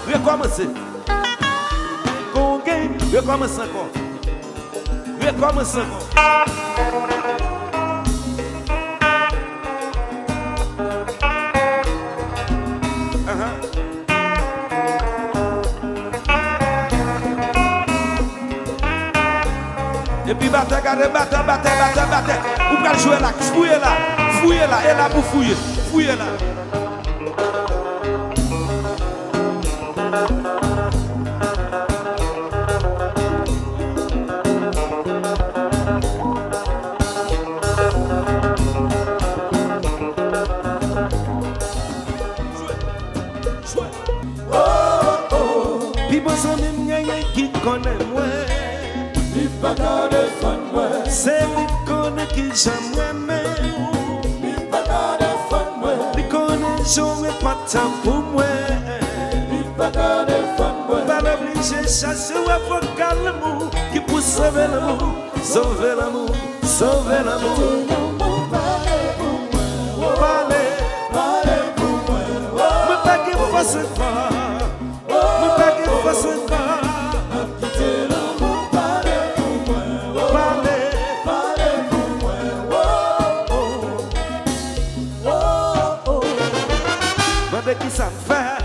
Recommencer. Com quem? Recommencer encore. Recommencer encore. Et puis battez. Vous pouvez jouer là, fouillez là, et là pour fouillez là. Puis bon sang même qui connaît moi. C'est lui connaît qui j'aime moi. Lui connaît j'aurais pas de temps pour moi. Pas l'obliger chasser ou avocat l'amour qui pour sauver l'amour. Parlez pour moi. Me pas qu'il fasse encore. Qui ça me fait?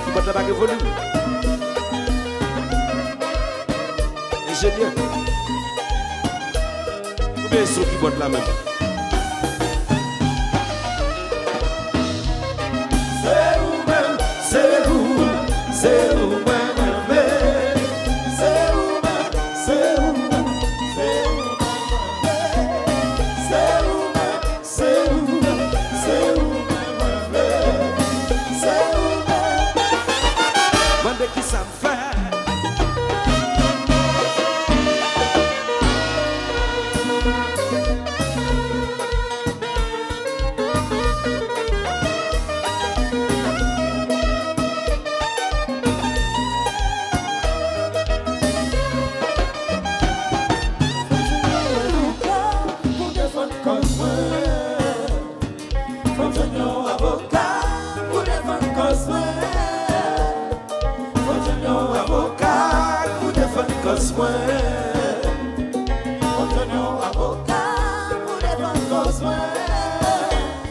Tu bois de la bague volume. Ingénieur. Ou bien ceux qui boivent la même. C'est vous-même, c'est vous-même. Qui ça me fait?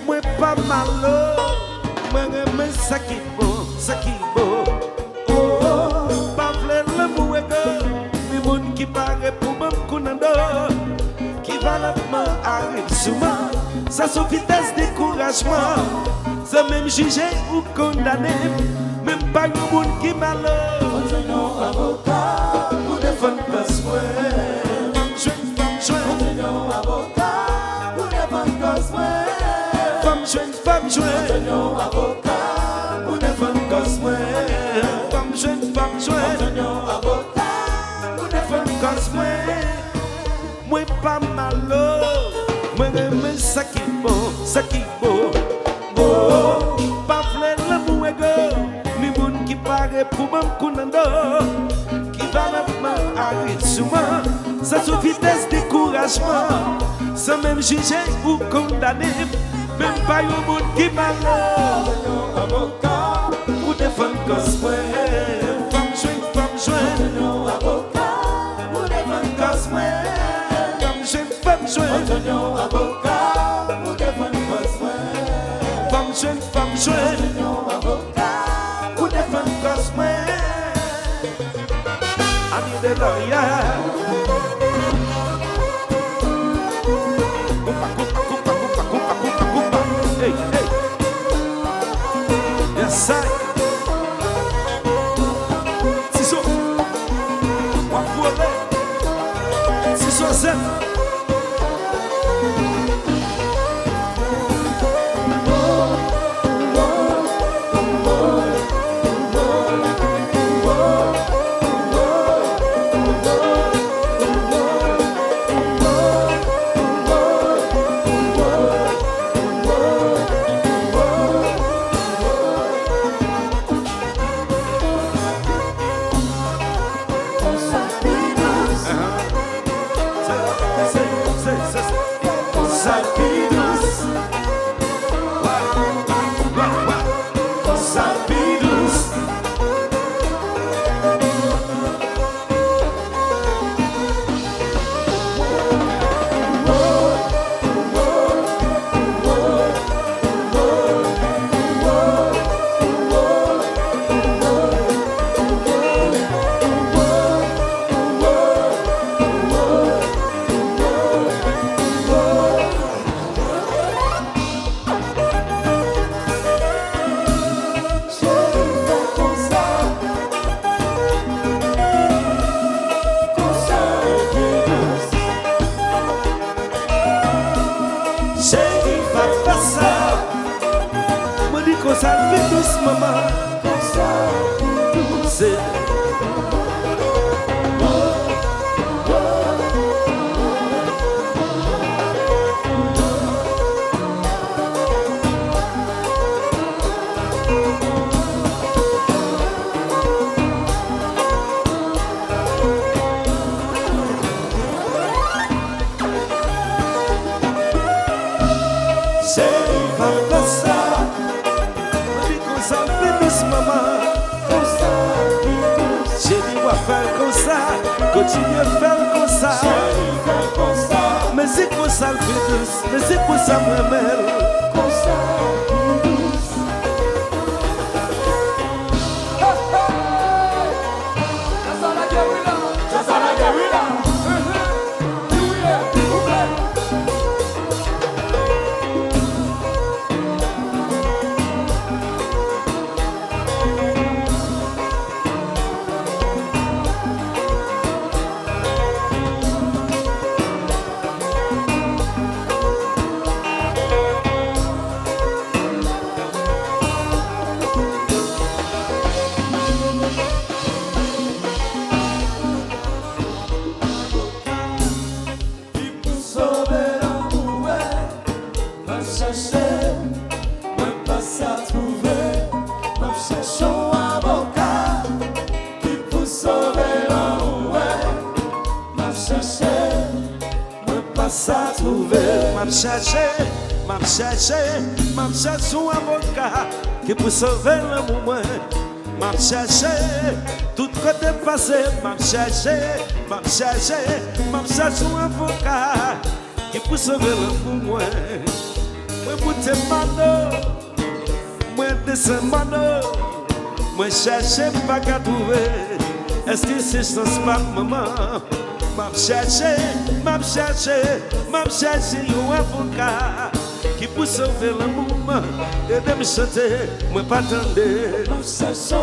Moi pas malo, moi aime ça qui beau. Pas vle l'amour ni moun qui paraît pour me connaître, qui va la main arrive souvent, ça sous vitesse découragement, ça même jugé ou condamné, même pas un moun qui malheur. Avocat pour défendre cause moi. Avocat pour défendre cause moi. Femme jeune. Avocat pour défendre cause moi. Femme jeune. Avocat pour défendre cause moi. Moi pas malo, moi aime ça qui beau. Pas vle l'amour ni moun qui paraît pour me connaître, qui va la main arrive souvent, ça sous vitesse découragement, sans même juger ou condamner, même pas un monde qui malheur. Avocat pour défendre cause moi. Femme jeune. Avocat pour défendre cause moi. Femme jeune. Avocat pour défendre cause moi. Femme jeune. Avocat pour défendre cause moi. Ami de loyal. Hey. Yes, I. Ciseaux. Wapouole. Ciseaux zen. faire comme ça, continue à faire comme ça. Mais c'est comme ça le fait douce, mais c'est comme ça me mêle. Comme ça. M'am cherché un avocat qui pour sauver l'amour. M'am cherché tout côté passé. M'am cherché un avocat qui pour sauver l'amour. Moi bouté mano, moi descend mano, moi cherché pas qu'à trouver. Est-ce que c'est chance pas maman? M'am cherché un avocat qui pour sauver l'amour et de me chanter, moi pas attendre. M'am cherché un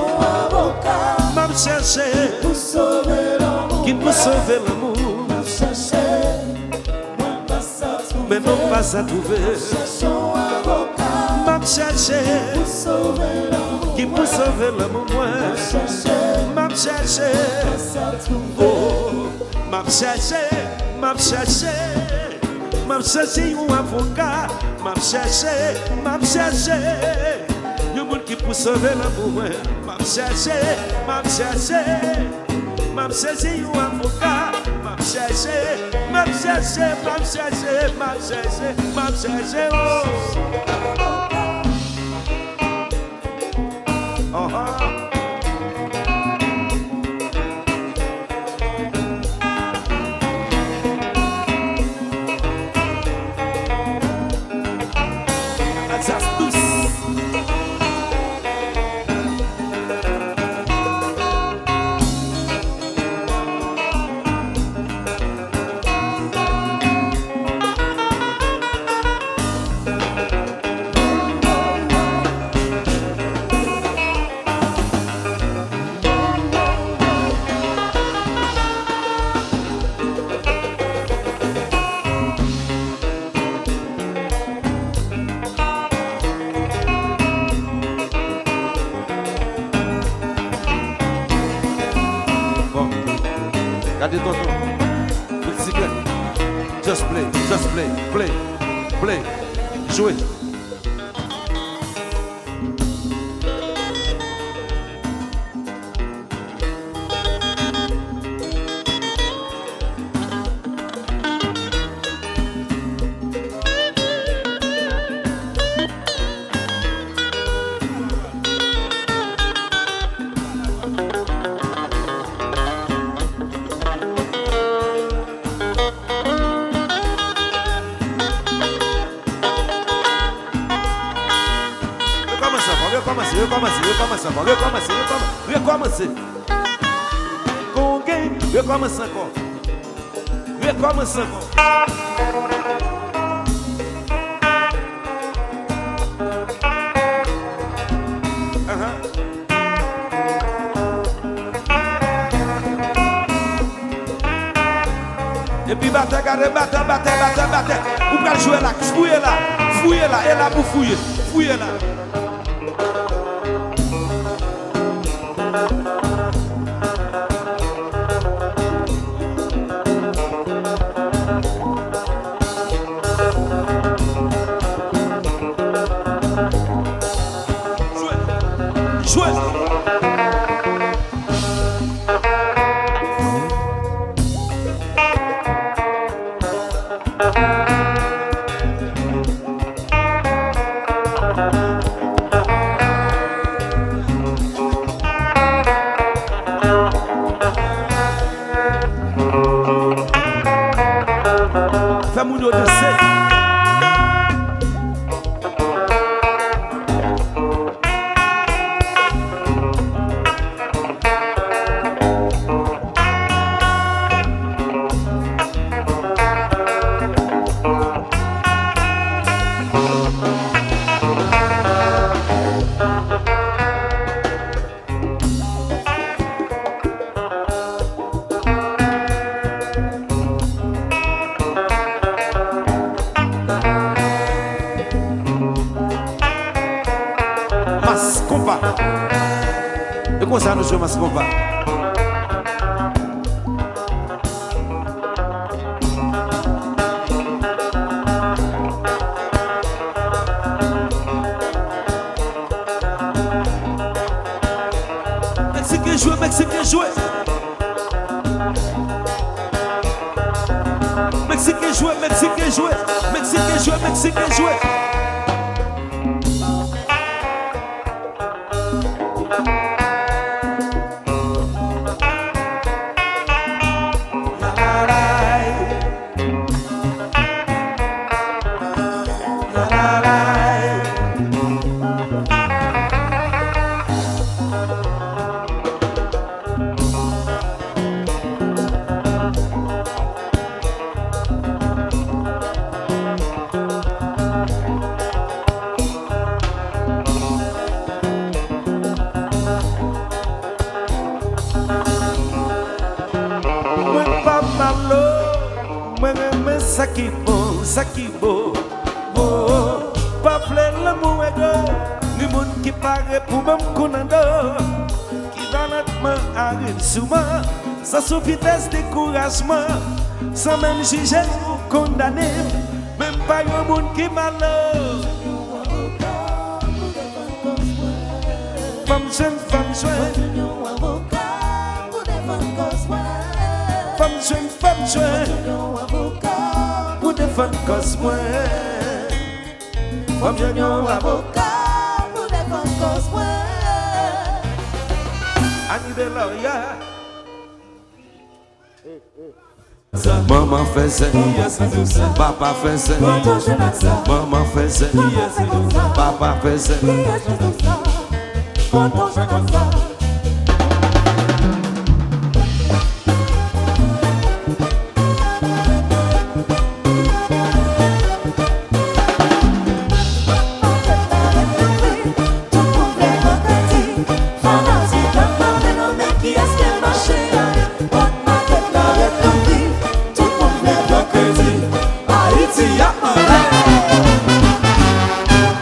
avocat, m'am cherché pour sauver l'amour, qui pour sauver l'amour. M'am cherché, moi pas à trouver, mais non pas à trouver. M'am cherché un avocat, m'am cherché pour sauver l'amour, qui pour sauver l'amour. M'am cherché, oh, m'am cherché un avocat. M'am cherché, le monde qui peut sauver l'amour. M'am cherché un avocat. M'am cherché, oh. Regardez tonton, petit secret. Just play. Jouez. Recommencer. Com quem? Recomeça agora. E puis bater. Ou pra jouer là, fouiller là, et là pour fouiller là. moun yo danser. Mas compa. Eu começar no jogo, mas compa. Mexicain jouer, Mexicain jouer. Mexicain jouer, Mexicain jouer. Mexicain jouer, Mexicain jouer. Sakibo, oh, pas plein l'amour ni moun qui paraît pour même connando, qui dans notre main arrive souvent, sans sous vitesse découragement, sans même juger ou condamner, même pas un monde qui malheur. Femme jeune, femme jeune, femme jeune, femme jeune. Fun cause moi, comme je n'ai avocat pour défendre cause moi. Annie de Loya. Maman faisait, papa faisait, maman faisait, papa faisait.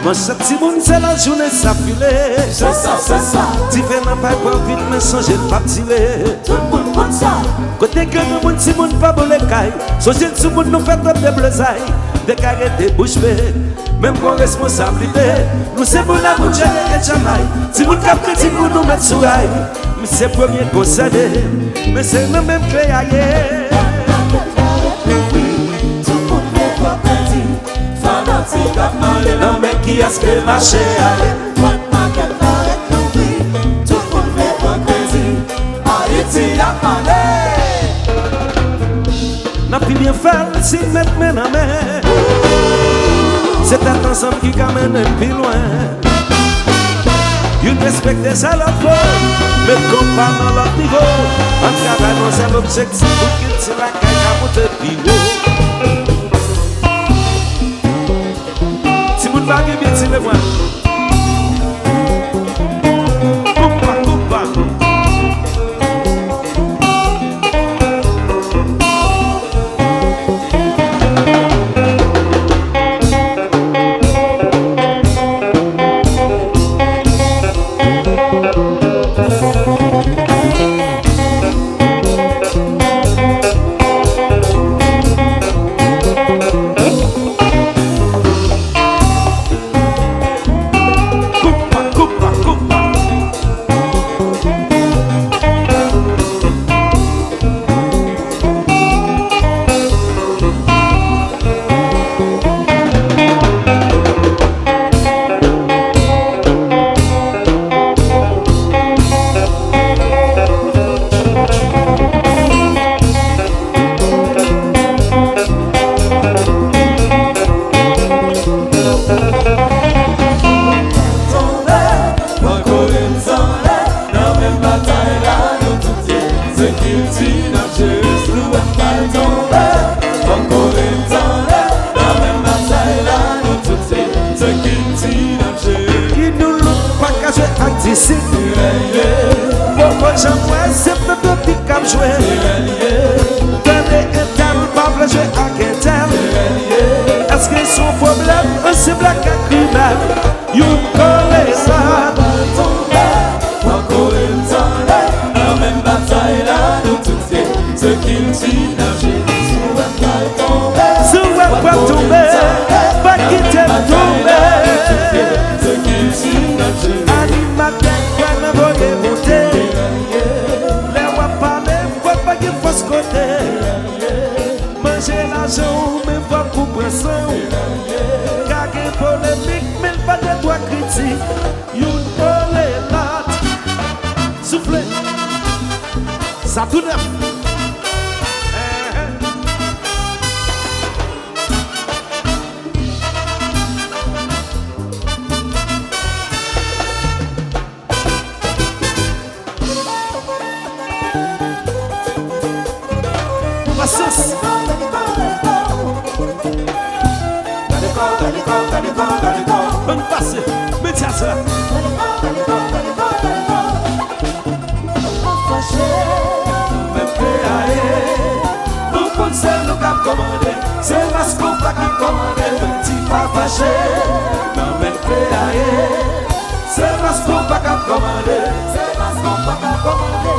Mon petit monde c'est la journée ça filait. C'est ça, c'est ça. Tu fais n'a pas quoi vite mais changer de pas tirer. Tout le monde prend ça. Côté que nous monde si monde pas bon les cailles. Changer tout le monde nous fait de blessailles. Des carrés des bouches bées. Même pour responsabilité. Nous c'est pour la bouche et jamais. Si vous captez si vous nous mettez sous rail. Mais c'est premier concédé. Mais c'est le même clé ailleurs. Non mais qui est-ce que marché allé? Tout le monde fait pas crédit. Haïti a parlé. N'a plus bien fait si mettre main en main. C'est un ensemble qui amène plus loin. Une respecte ça leur faut. Mais qu'on parle dans leur niveau. En travaillant c'est l'objectif pour qu'il se la caille à monter plus haut. Vague bien si le voit. Coupa, coupa. j'en vois, c'est pas de petit cap joué. Tenez un tel, pas pour jouer à quel tel. Est-ce que son problème, c'est black à criminel? You connais ça. Ce qu'il dit, sous un pas tomber, pas quitter tomber. Ce qu'il dit, animateur, quand on va monter, les voix parler, faut pas qu'il fasse côté. Manger l'argent, mais pas pour pression. Car il polémique, mais pas de toi critique. You know les lattes, soufflez, ça tout neuf. Bonne passe, mettez à ça. Beaucoup de sel nous cap commandé. C'est parce qu'on va qui commander. Petit pas fâché. Non mais c'est parce qu'on va cap commander. C'est parce qu'on va cap commander.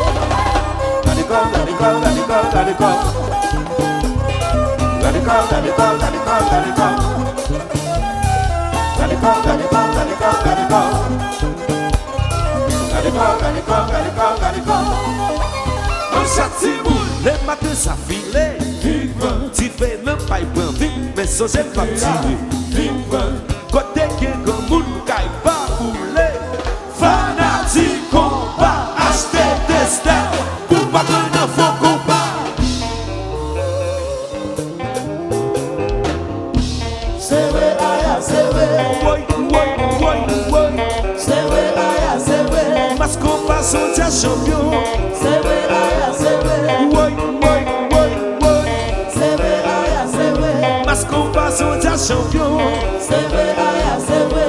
Les matins ça filait, tu fais le pipe vite, mais sans être pas tiré. Côté qui est comme moun caille pas rouler, fanatique on va acheter des stars pour pas que nous faut combat. C'est vrai, c'est vrai. C'est vrai, c'est vrai. Parce qu'on passe au dia champion. C'est vrai, c'est vrai. C'est vrai, c'est vrai. Parce qu'on passe au dia champion. C'est vrai, c'est vrai.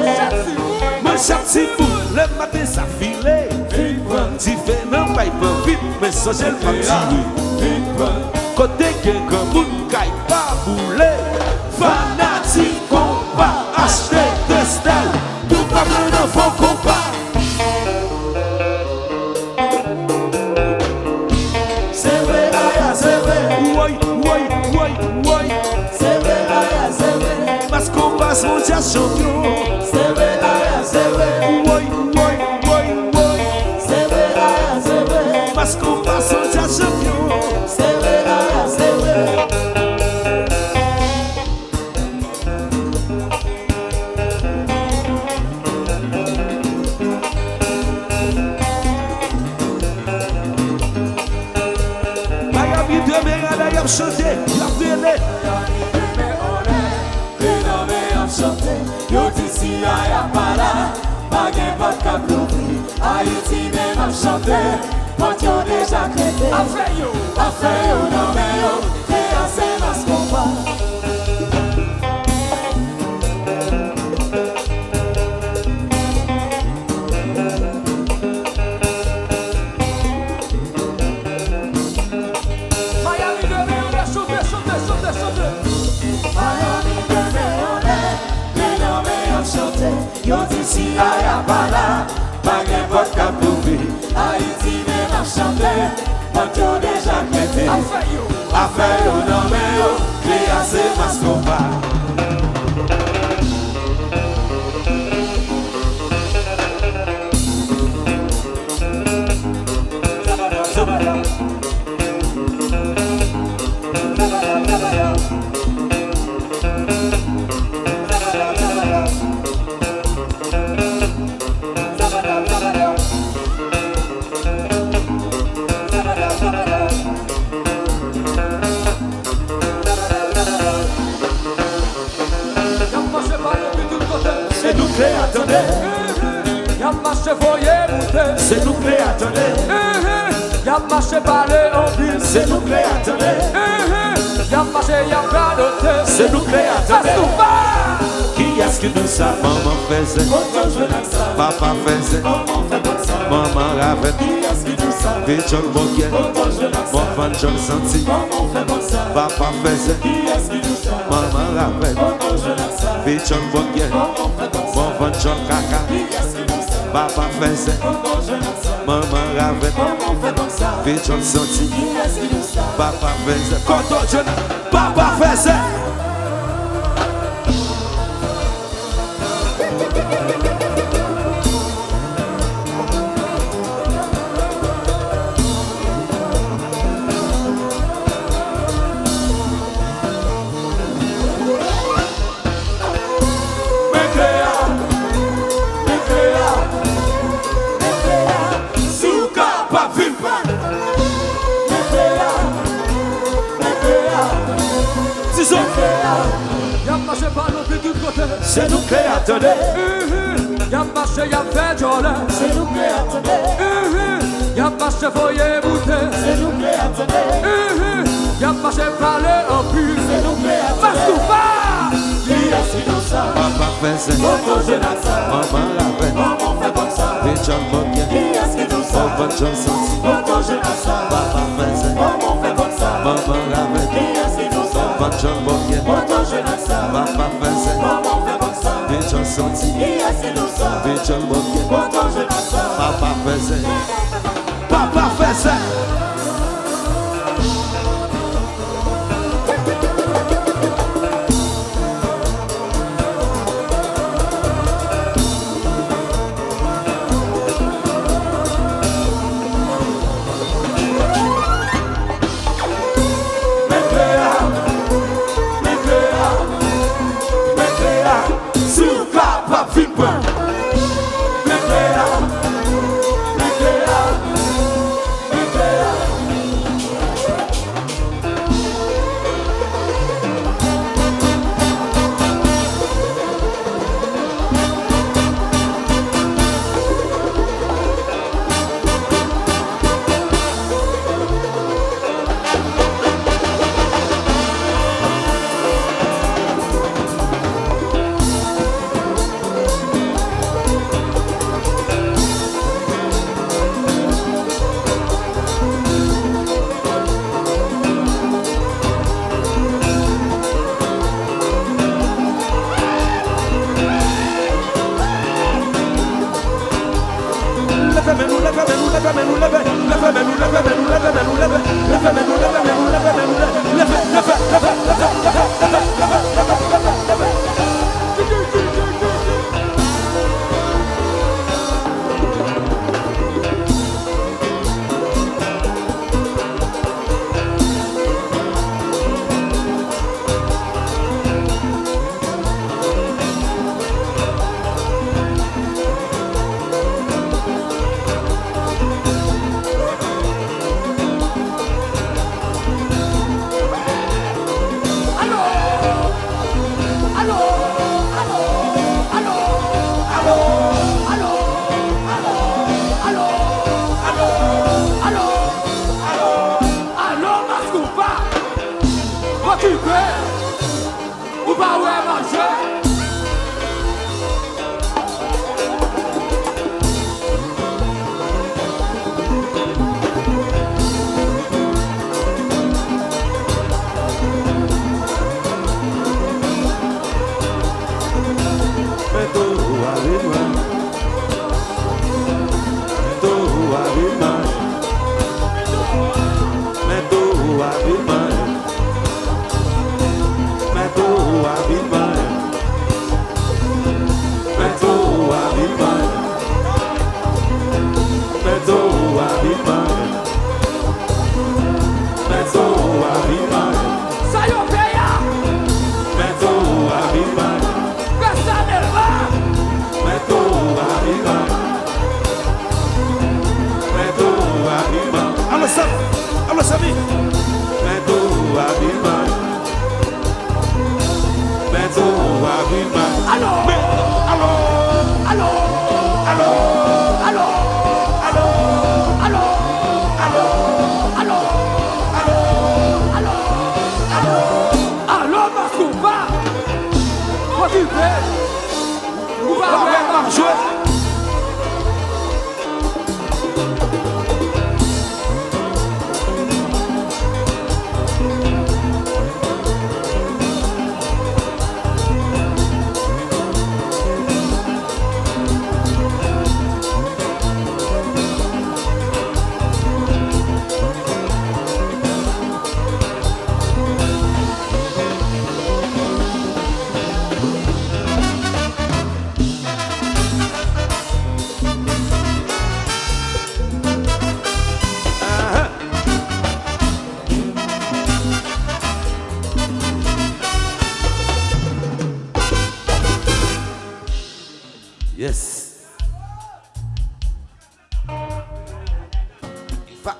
Mon châti fou, le matin ça filait. Tu fais non pas vite, mais ça j'ai pas tiré. Côté quelqu'un moun caille pas bouler. Fanatique on va acheter des stèles. Tout pas plein d'enfants combat. C'est vrai, c'est vrai. C'est vrai, c'est vrai. Parce qu'on passe mon dia champion. C'est vrai, c'est vrai. C'est vrai, c'est vrai. Parce qu'on passe mon dia champion. C'est vrai, c'est vrai. Chanter, la télé. Yo d'ici à Yapala, pas gain pas de cablouvi. Haïti même à chanter, quand yo déjà créé. Affaire yo, non mais yo, créancé mas combat. Yo d'ici à Yapala, pas gain pas de cablouvi. Haïti même à chanter, quand yo déjà créé. Affaire yo, non mais yo, créancé mas combat. C'est nous clé, attendez. Y'a marché par les hobbies. C'est nous clé, attendez. Y'a marché, y'a galoté. C'est nous clé, attendez. Qui est est-ce que tout ça? Maman faisait, papa faisait, maman ravait, et John Boguet, mon fan John Santi, papa faisait, maman ravait, et John Boguet, mon fan John Kaka, papa faisait, maman ravait, et John Santi, papa faisait, quand John, papa faisait. C'est nous qui attendons. Y'a marché, y'a fait jolie. C'est nous qui attendons. Y'a marché, voyez bouter. C'est nous qui attendons. Y'a marché, parler en plus. C'est nous qui attendons. Mascouba. Qui est-ce qui nous ça? Papa faisait, Maman ravait, maman fait comme ça. et John Boguet, Qui est-ce qui nous ça? mon John Santi, Maman je la ça. papa faisait, Maman fait comme ça. maman ravait, Qui est-ce qui nous ça? mon John Boguet, Maman je la ça. papa faisait, Maman fait comme ça. et John Santi, Qui est-ce qui nous ça? et John Boguet, Maman je la ça. papa faisait, papa faisait.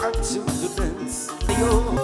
heart to dance. Yo.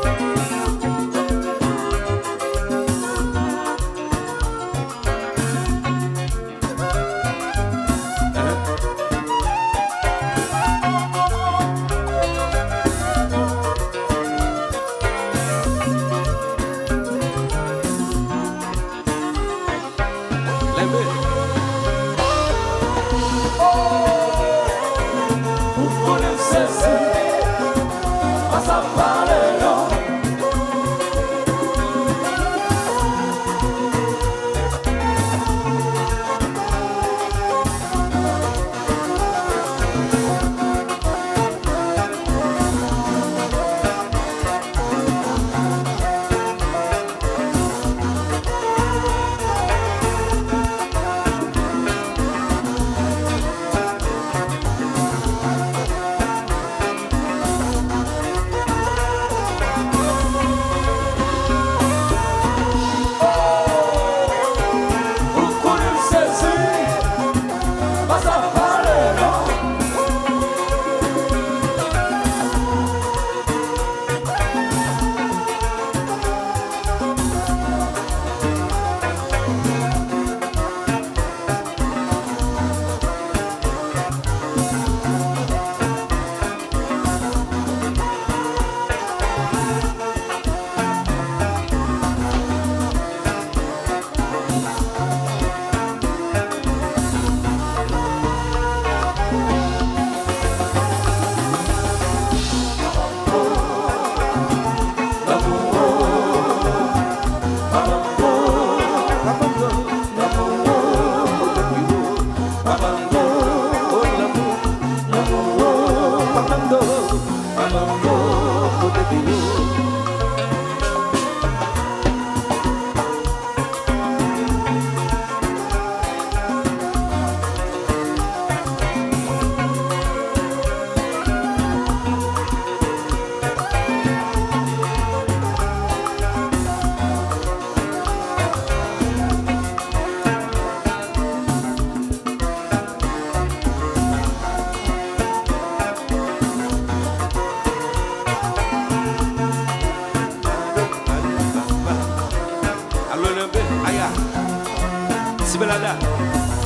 Sibelada,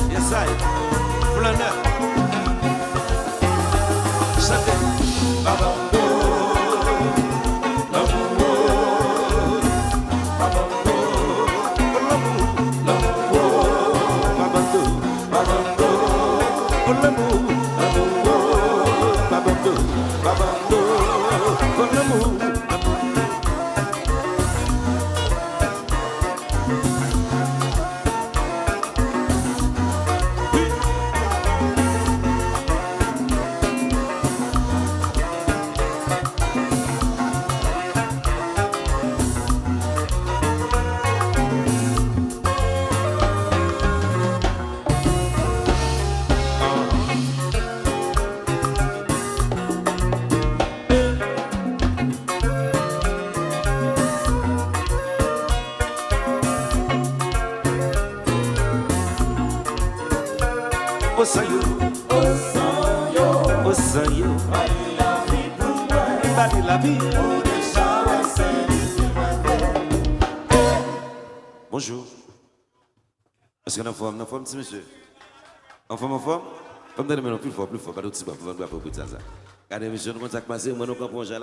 yes I, Fulana, Sate, Babando, Labuo, Babando, Labuo, Babando, Babando, Olamu, Labuo, Babando, Babando, Olamu. Osayo, Osayo, Bali la vie. Bonjour. Est-ce qu'on a forme, petit monsieur? En forme, en forme? Comme t'as demandé plus fort, pas d'autres pas pour voir pour ça. Regardez, monsieur, nous contact passé, moi nous comprenons là.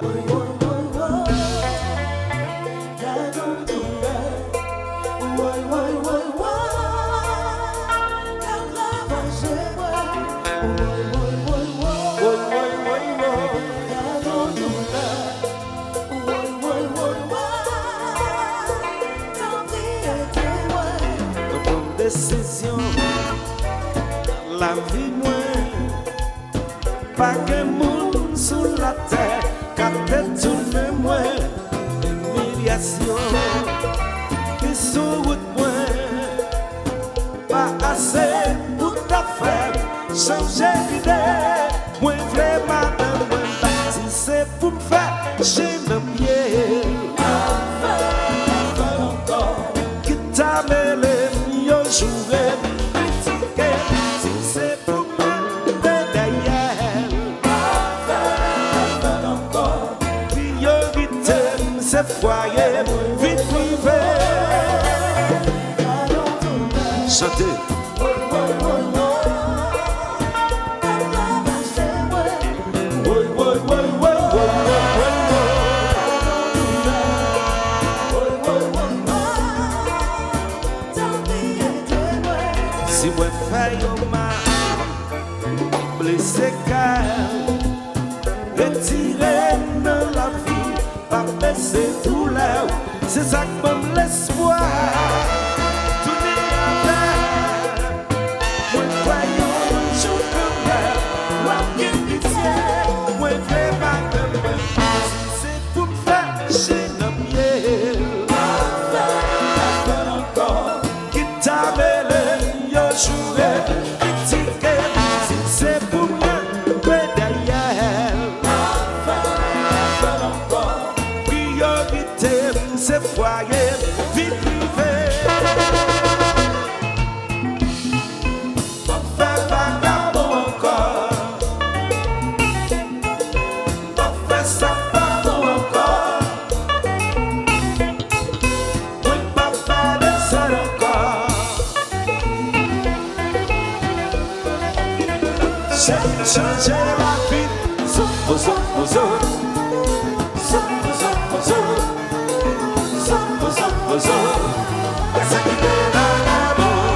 Décision, la vie moins, pas que monde sous la terre, qu'à tête tourner moins, humiliation, qui sous route moins, pas assez pour ta faire, changer d'idée, moins vrai madame, si c'est pour me faire, j'ai le pied, qui t'a mêlé. Jouer, critiquer, si c'est pour moi de derrière. c'est foyer, vie privée. Chantez. Si moi fais au mal, blessé car, retiré dans la vie, pas baisser tout là, c'est ça que me l'espoir. Tout n'est pas, moi croyons un jour comme là, moi qui pitié, moi fais pas de moi, c'est pour me faire chez le pied. Qui t'avait jouer, ticket, si c'est pour moi, derrière. Priorité, c'est foyer, vie privée. Faire vagabond encore. Faire ça encore. Oui, papa, de seul encore. Changer la vie, ça qui fait l'amour.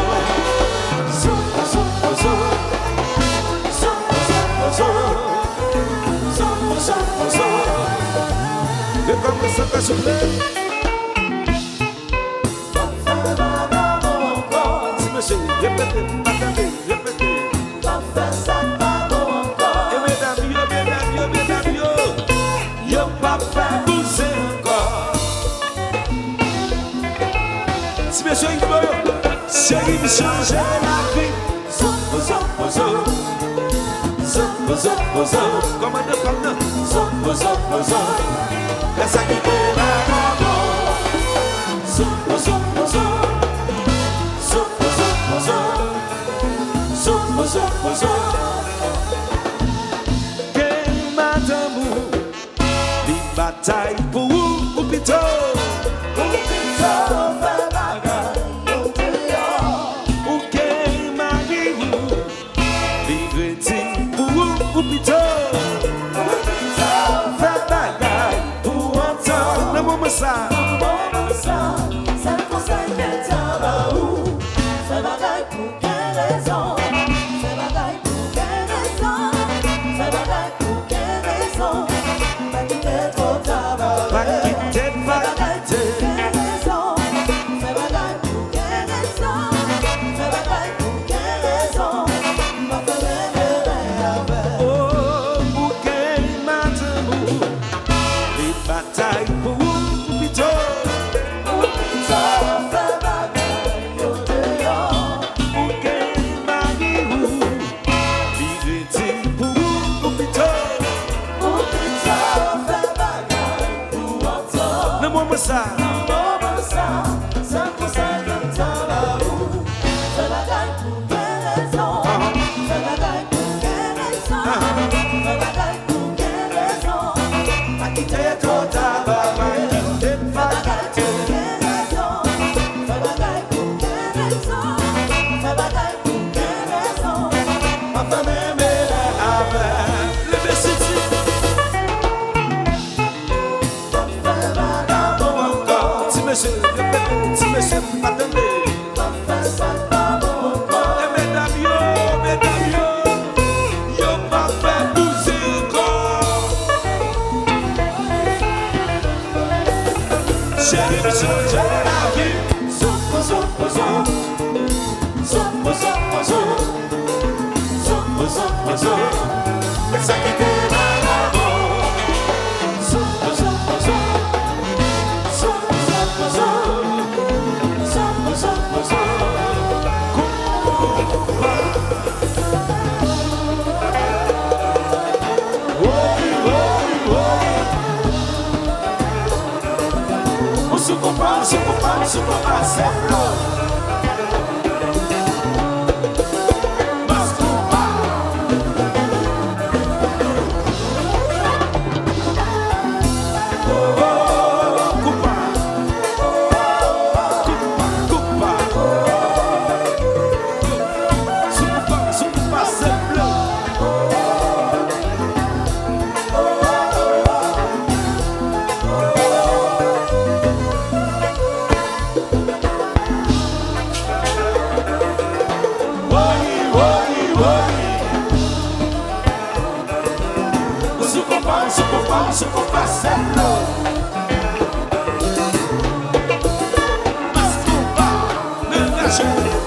Et comme ça va souffler. Si monsieur, répétez, attendez, répétez. Si monsieur il veut, chérie, me changer la vie. Comment de comme la ça qui fait l'amour. Quelle madame, les batailles pour ou plutôt. C'est pour ça que t'as là où fais bagaille pour quelle raison? Fais bagaille pour quelle raison? Fais bagaille pour quelle raison? Pas quitter trop tard. Pas quitter, pas quitter. Quelle raison? Fais bagaille pour quelle raison? Fais bagaille pour quelle raison? Pas faire les avec. Oh, pour quelle madame, les batailles pour ça. C'est pour ça que t'as là où fais bagaille pour quelle raison? Fais bagaille pour quelle raison? Fais bagaille pour quelle raison? Pas quitter trop tard, pas quitter, pas quitter. Quelle raison? Fais bagaille pour quelle raison? Fais bagaille pour quelle raison? Ma femme aimée avec le Bessie. Si monsieur, attendez. Et mesdames, yo m'a fait bouger encore. Chérie, me changer la vie. Et ça qui fait l'amour. Se compara, c'est flot. sou com parcelo. Mas culpa, não acho.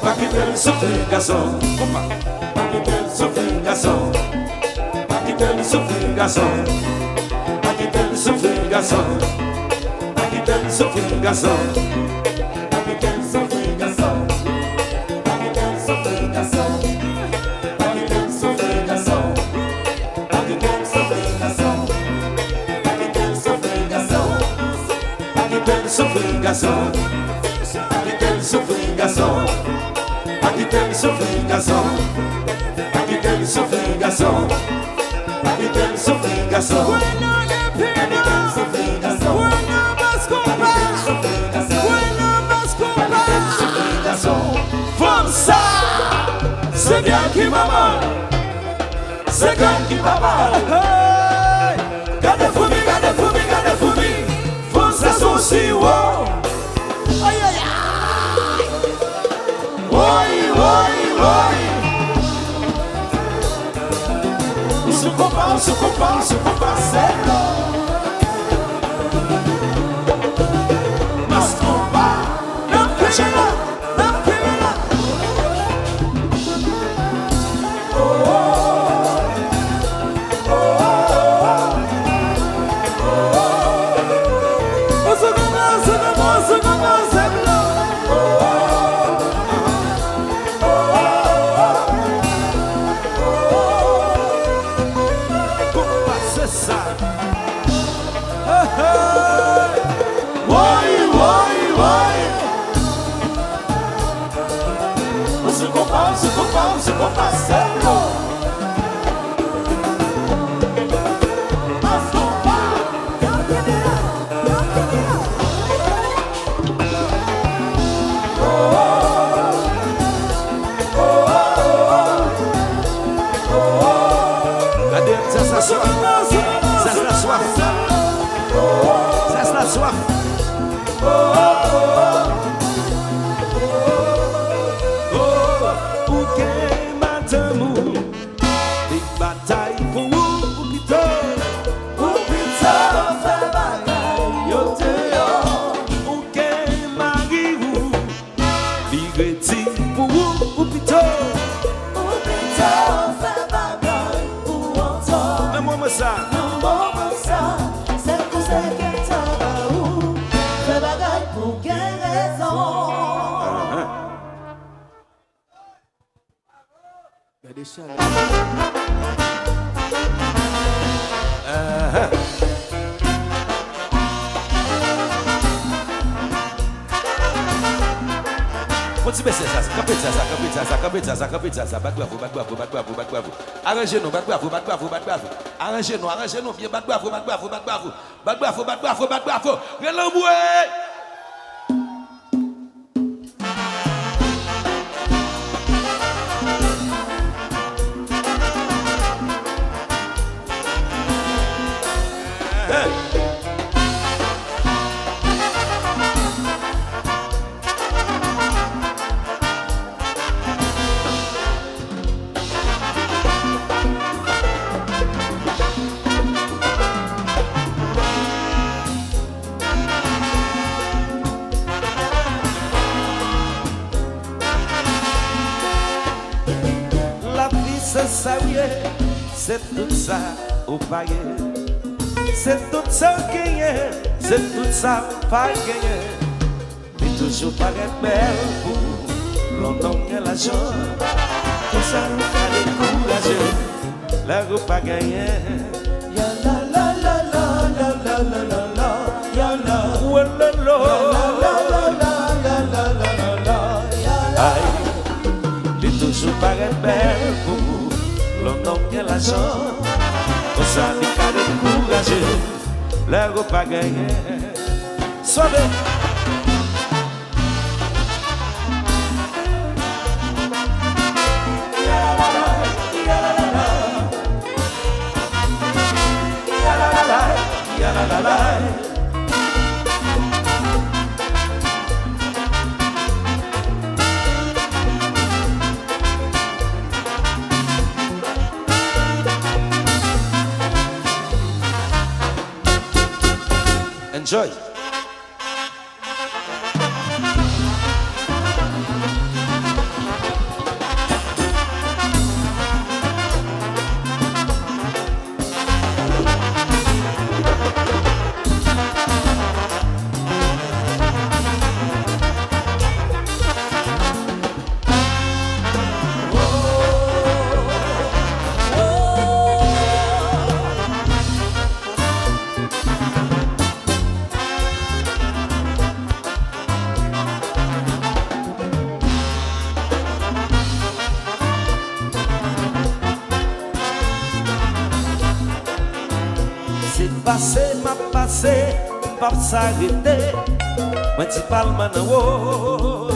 Pas quitter le souffle, garçon. Pas quitter le souffle, garçon. Pas quitter le souffle, garçon. Pas quitter le souffle, garçon. Pas quitter le souffle, garçon. Pas quitter le souffle, garçon. Pas quitter le souffle, garçon. Pas quitter le souffle, garçon. Pas quitter le souffle, garçon. Pas quitter le souffle, quitter le souffrir, garçon. Pas quitter le souffrir, garçon. Pas quitter le souffrir, garçon. Pas quitter le souffrir, garçon. Pas quitter le souffrir, garçon. Femme ça, c'est bien qui maman, c'est bien qui papa. Gardez fourmi, gardez fourmi, gardez fourmi. Femme ça sont si wow. Aïe aïe aïe. Oui, oui, oui. On se comprend, on se comprend, on se comprend, c'est l'eau. Mascomba, l'empêche-la. Se compara, c'est l'eau. Arrangez-nous, bien, c'est tout ça au paillet, c'est tout ça gagné, c'est tout ça pas gagné. Mais toujours pas belle pour longtemps qu'elle a joué, tout ça nous fait décourager, la roue pas gagné. Ya la la la la la la la la la, ya la la la la la la la la, aïe, il toujours pas belle pour longtemps qu'elle a joué, tout ça nous fait décourager, la roue pas gagné. Soyez enjoy. passé, pas s'arrêter. Principalement dans haut,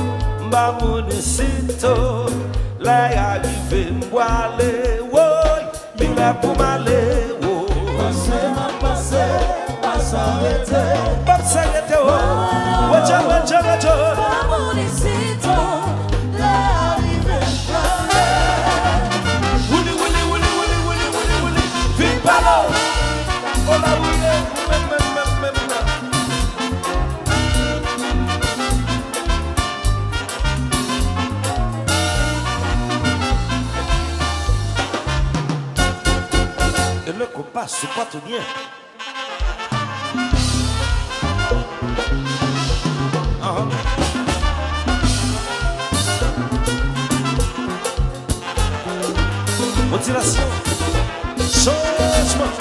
m'a mon sito, là arrivé m'boiler, woy, mais là pour m'aller, oh. Passé, pas s'arrêter. Pas s'arrêter, oh. Wacha. Mamonicito, là arrivé Wouli, vite par là. Oh là, et le compas se porte bien. Motivation, changement.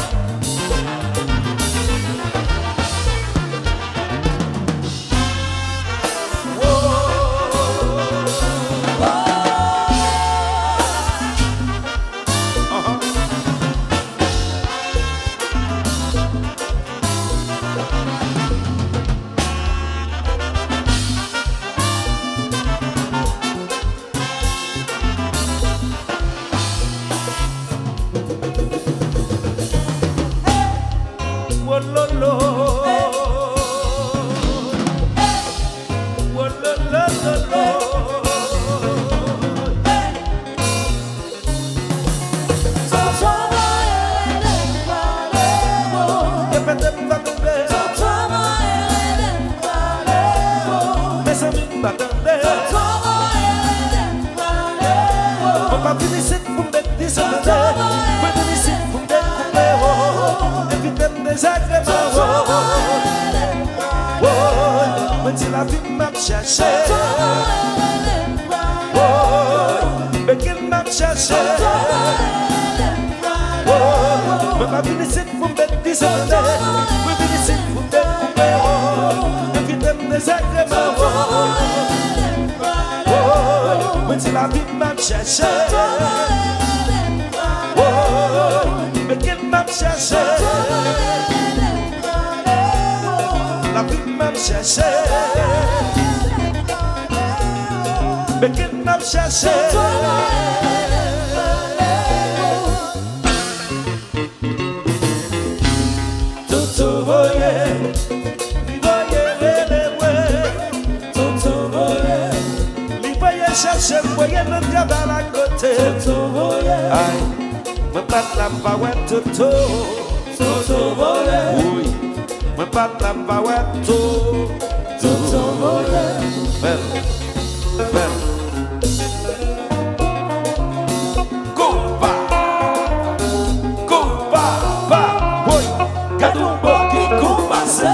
La vie m'a cherché, mais qu'elle m'a cherché, mais ma vie c'est pour me désordonner, ma vie c'est pour me couper, éviter mes agréments, mais la vie m'a cherché, mais qu'elle m'a cherché. La vie m'a cherché, mais qu'elle m'a cherché. Toto voyait, il voyait Toto voyait, il voyait chercher, voyait le travail à côté. Toto voyait, aïe, me bat la baouette Toto. Toto voyait, oui. Me pat la baouette, Toto voyait, belle. Ba, boy, gadou boki koumase.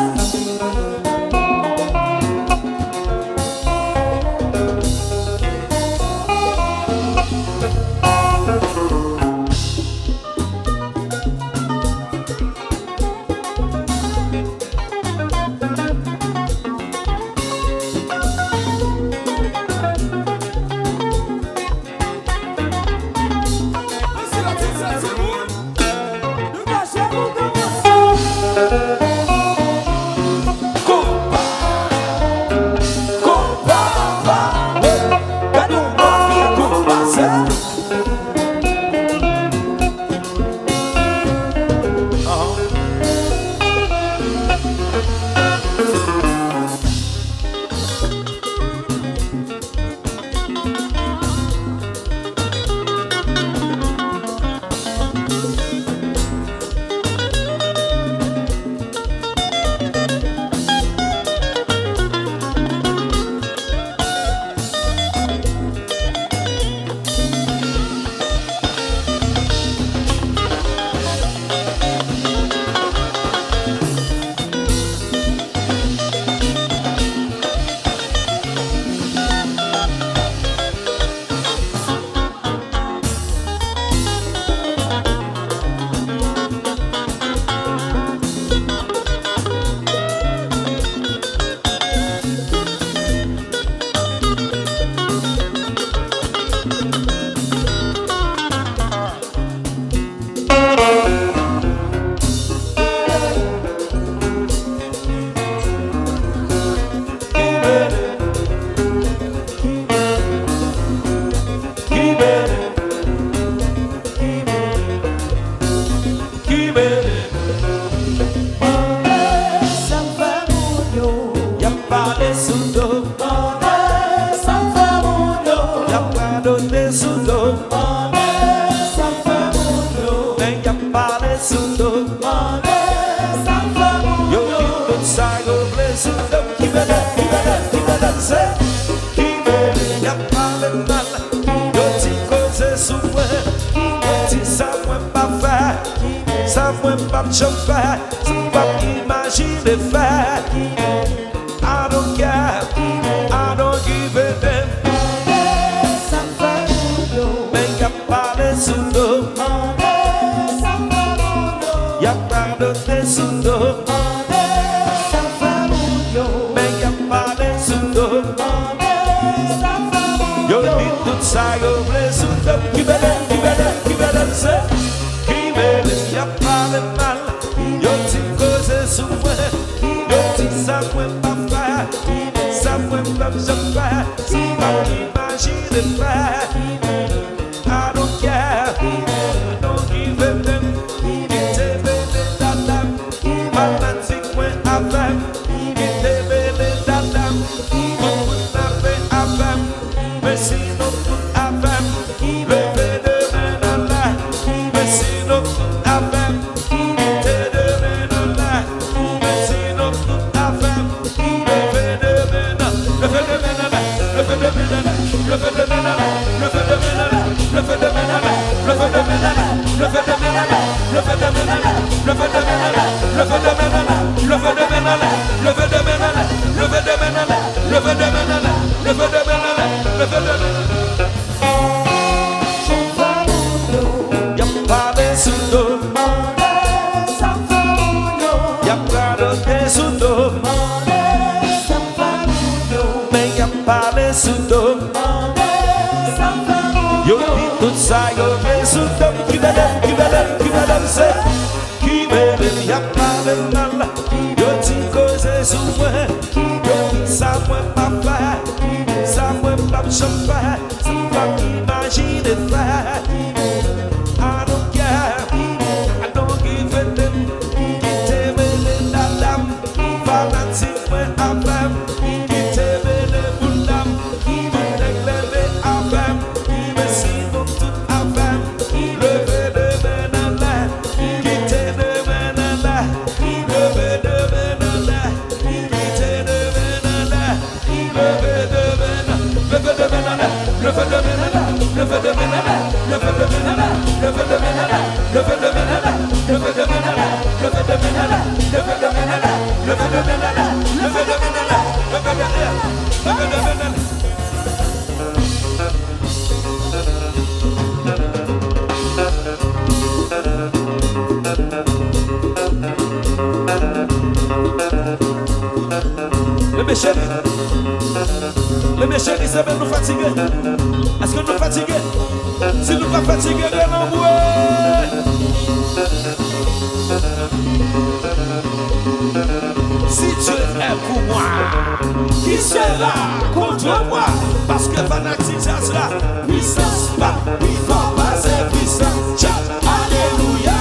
pas me faire, ça me pas imaginer faire. I don't care, I don't give a damn. Mais y'a pas de sous-dos, y'a pas de sous-dos. Mais y'a pas de sous-dos. Yo dit tout ça, yo blé sous-dos. Qui veut c'est qui veut, y'a pas de mal. Yo dit cause sous moi, yo dit ça moi pas faire, ça moi pas faire, ça pas imaginer faire. I don't care, don't give a damn. Qui te veut la dame, fanatique moi avec. Qui te veut la dame, tout n'avait avec. Mais sinon tout avec, levez de main dans l'air. Mais sinon tout avec, qui te devait dans l'air. Mais sinon tout avec, levez de main dans l'air. Levez de main dans l'air, levez de main dans l'air, levez de main dans l'air, levez de main dans l'air, levez de main dans l'air, levez de main dans l'air, levez de main dans l'air, levez de main dans l'air, levez de main dans l'air, levez de main dans l'air, levez de main dans l'air, levez de main dans l'air, levez de main dans l'air, levez de main dans l'air, levez de main dans l'air, levez de main dans l'air. Y'a pas de sous-dos, y'a pas de sous-dos, mais y'a pas de sous-dos. Yo dit tout ça, yo fait sous-dos. Qui veut c'est qui veut, y'a pas de mal. Yo dit cause sous moi, yo dit ça moi pas faire, ça moi pas me faire, ça pas imaginer faire. I don't care, I don't give a damn. Qui te veut la dame, fanatique moi avec. Qui te veut pour dame, tout est levé avec. Mais sinon tout avec, levez de main dans l'air. Qui te devait dans l'air, levez de main dans l'air. Qui te devait dans l'air, levez de main dans l'air. Levez de main dans l'air, levez de main dans l'air, levez de main dans l'air, levez de main dans l'air, levez de main dans l'air, levez de main dans l'air, levez de main dans l'air, levez de main dans l'air, levez de main dans l'air, levez de main dans l'air, levez de main dans l'air, levez de main, levez de main dans l'air. Les chéris, ça va nous fatiguer. Est-ce que nous fatigués? Si nous pas fatigués, renons-nous. Si Dieu est pour moi, qui sera contre moi? Parce que fanatique, ça sera puissance, pas puissance, pas c'est puissance. Alléluia.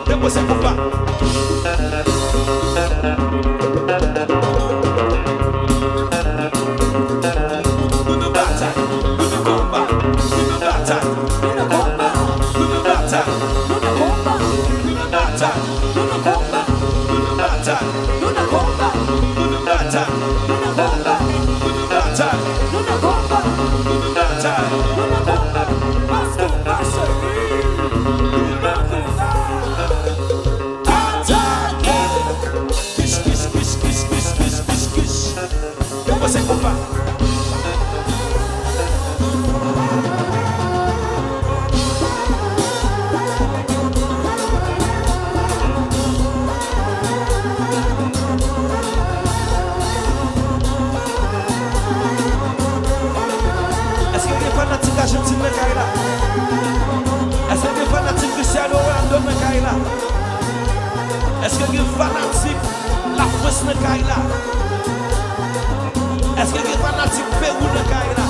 Depois é culpa. Tudo bata, tudo culpa, tudo bata, tudo culpa, tudo bata, tudo culpa, tudo bata, tudo culpa, tudo bata. Você compa. Est-ce que les fanatiques argentines me caillent là? Est-ce que les fanatiques Cristiano Ronaldo me caillent là? Est-ce que les fanatiques la France me caillent là? Est-ce que les fanatiques Pérou le caillent là?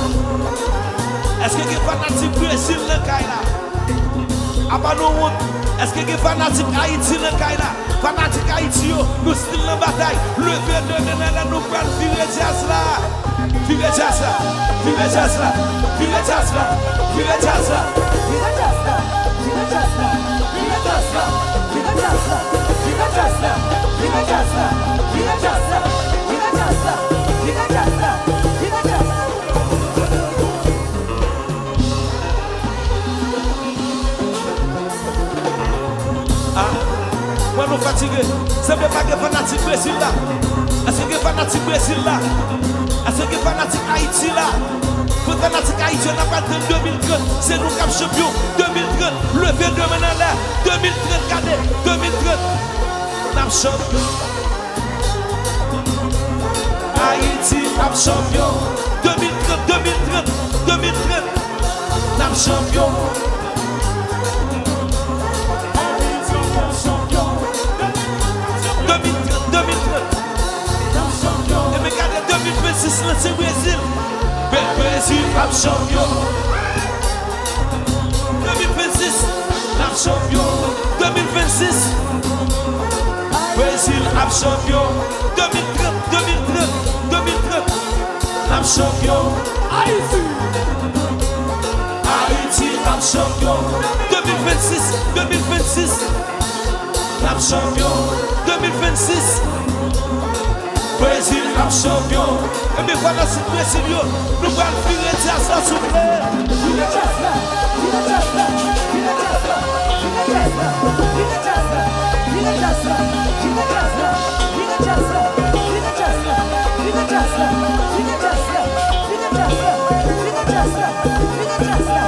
Est-ce que les fanatiques Brésil le caillent là? Est-ce que les fanatiques Haïti le caillent là? Fanatiques Haïti, nous sommes en bataille. Levez de là, nous prenons virer jazz là. Virer jazz là. Virer jazz là. Virer jazz là. Virer jazz là. Virer jazz là. Virer jazz là. Virer jazz là. Virer jazz là. Virer jazz là. Virer jazz là. Virer jazz là. Virer jazz là. Virer jazz là. Virer jazz là. Moi nous fatigués, c'est pas que fanatique Brésil là. Est-ce que fanatique Brésil là? Est-ce que fanatique Haïti là? Pour fanatique Haïti, on a pas de 2030, c'est nous cap champion 2030. Levez de maintenant là, 2030 cadet, 2030. Cap champion. Haïti cap champion 2030, 2030, 2030. Cap champion. Et mais regardez 2026 là c'est Brésil. Brésil rap champion. 2026 rap champion. 2026 Brésil rap champion. 2030 2030 2030 rap champion. Haïti rap champion. 2026 2026 rap champion. 2026 Brésil rap champion. Et bien voilà ce Brésil nous allons virer jazz là s'il vous plaît. Virer jazz là. Virer jazz là. Virer jazz là. Virer jazz là. Virer jazz là. Virer jazz là. Virer jazz là. Virer jazz là. Virer jazz là. Virer jazz là. Virer jazz là. Virer jazz là. Virer jazz là. Virer jazz là.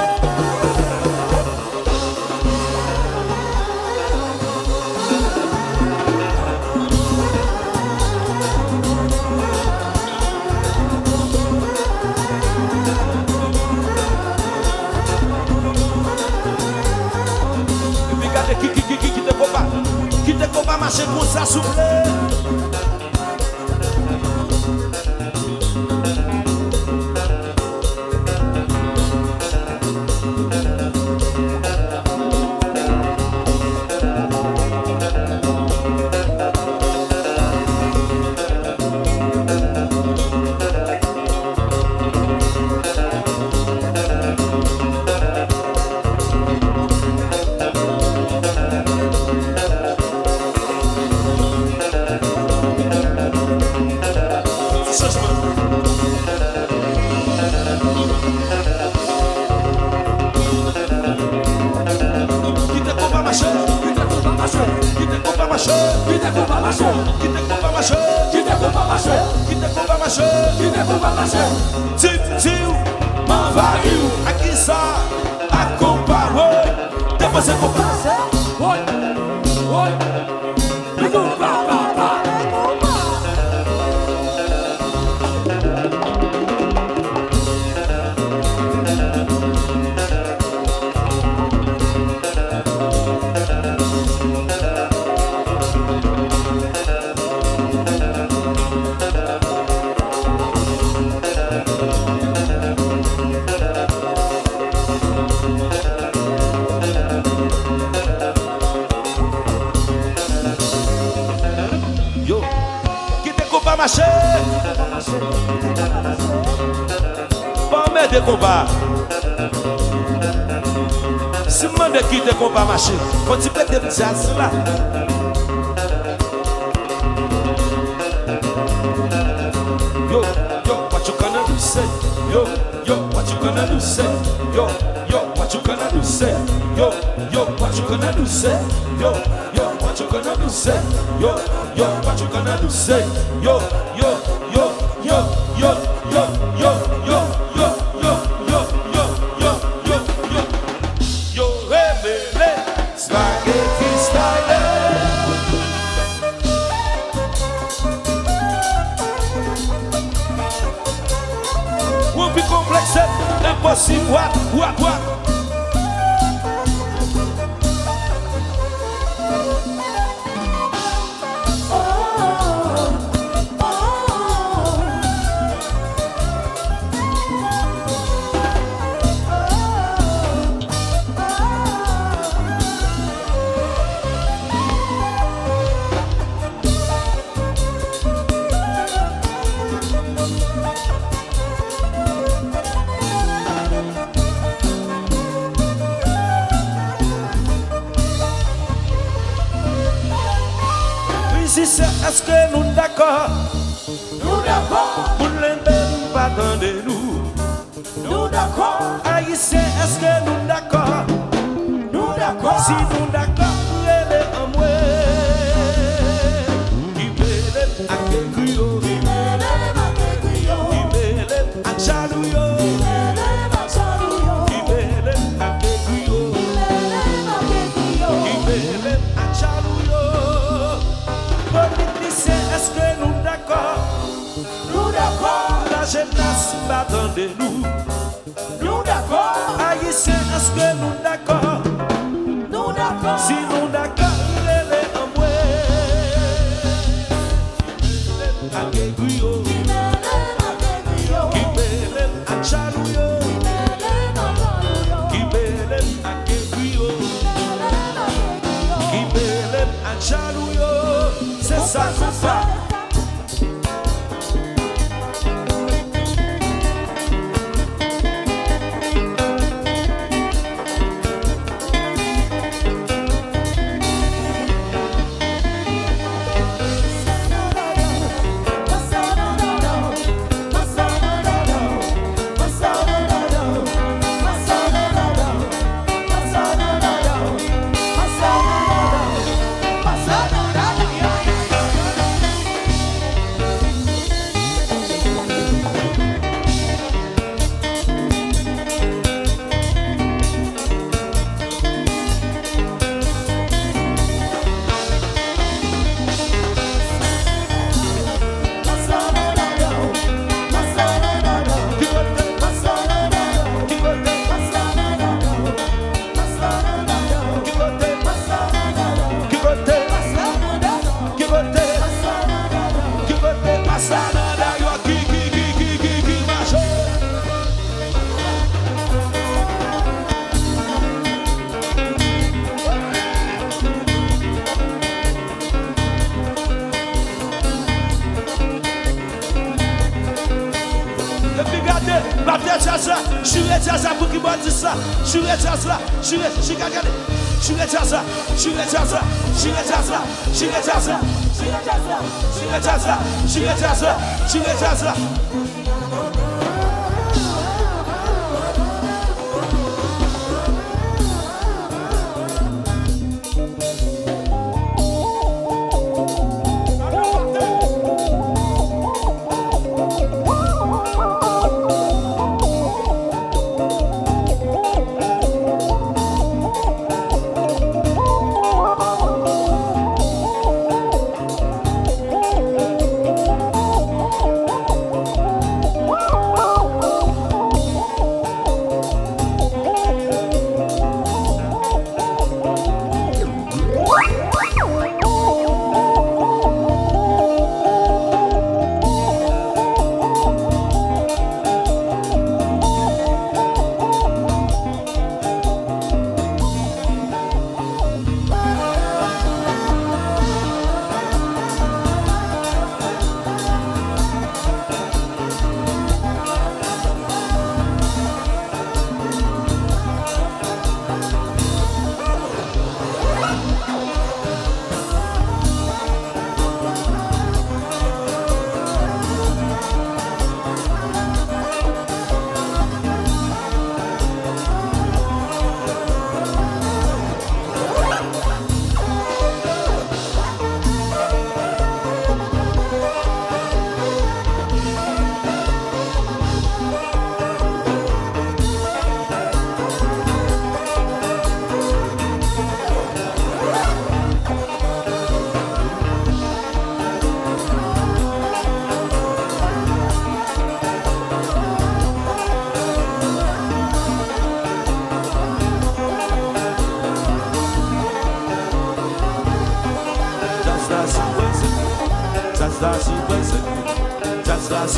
Qui te combat marcher comme ça souffle. Aqui só acompanha. Depois você compara. Oi, oi, marcher. Pas mettre de combat. Si je demande qui te combat marcher, quand tu peux te jazz là. Yo, say? Yo, what you gonna do, say? Yo, what you gonna do, say? Yo, what you gonna do, say? Yo, what you gonna do, say? Yo, rebele, spaghetti style. Won't be complex, impossible, what? Est-ce que nous d'accord? Nous d'accord. Pour l'embellir, pardonnez-nous. Nous d'accord. Haïtiens, est-ce que nous d'accord? Nous d'accord. Si nous d'accord, elle est en moi. Qui mêle à Kekrio, qui mêle à Chalouyo, qui mêle à Kekrio, qui mêle à Chalouyo. Politiciens, est-ce que nous d'accord? Nous d'accord. La jeunesse, pardonnez-nous. Nous d'accord. Haïtiens, est-ce que nous d'accord? Nous d'accord. Si nous d'accord, elle est en moi. À Kekrio, qui mêle à Chalouyo, qui mêle à Kekrio, qui mêle à Chalouyo. C'est ça, c'est ça. Woo!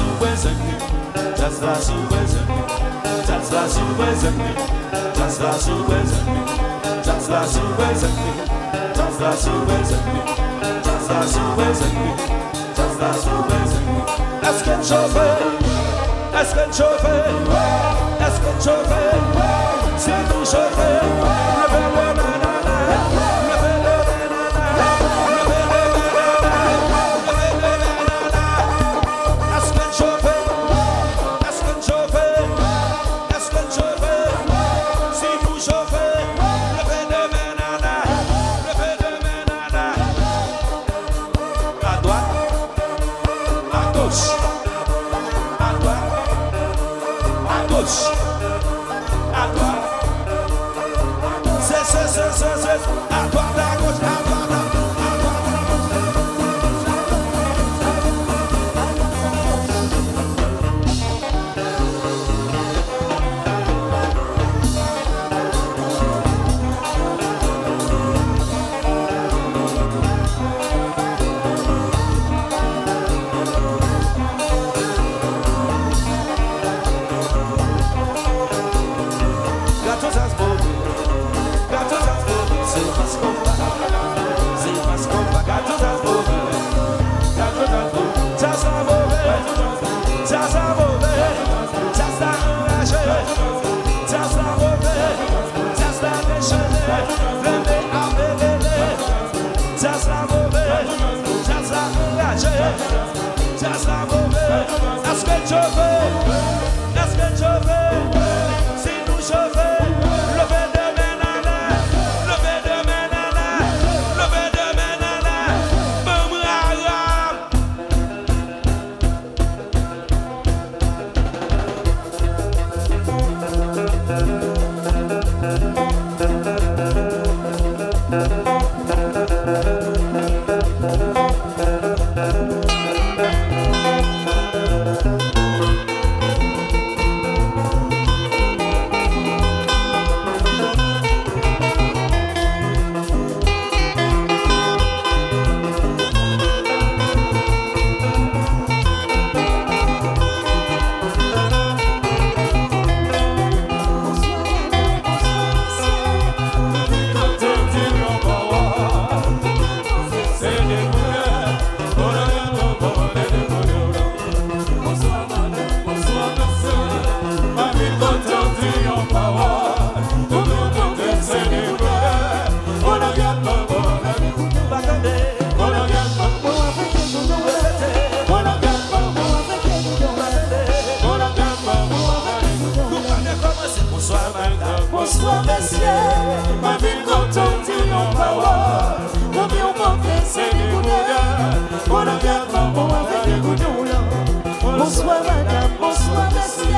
surprising. Just la surprising. Just la surprising. Just la surprising. Just la surprising. Just la surprising. Just la surprising. Just la surprising. Est-ce que chauffeur? Est-ce que chauffeur? Est-ce que chauffeur? C'est nous chauffeur. Bonsoir messieurs, ma ville contente dit en parole. Mon bien monté c'est des goudins. On a bien maman avec des goudins. Bonsoir madame, bonsoir messieurs,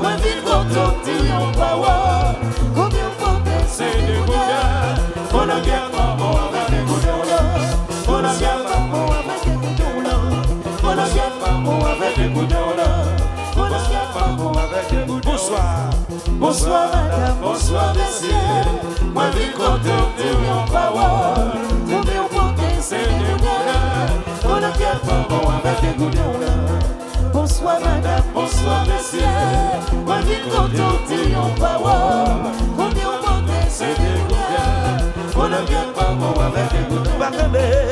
ma ville contente dit en parole. Mon bien monté c'est des goudins. On a bien maman avec des goudins. On a bien maman avec des goudins. On a bien maman avec des goudins. On a bien maman avec des goudins. Bonsoir. Bonsoir madame, bonsoir messieurs. Moi vie content de en parole. Mon bien monté c'est des goudins. On a bien maman avec des goudins. Bonsoir madame, bonsoir messieurs. Moi vie content de en parole. Mon bien monté c'est des goudins. On a bien maman avec des goudins.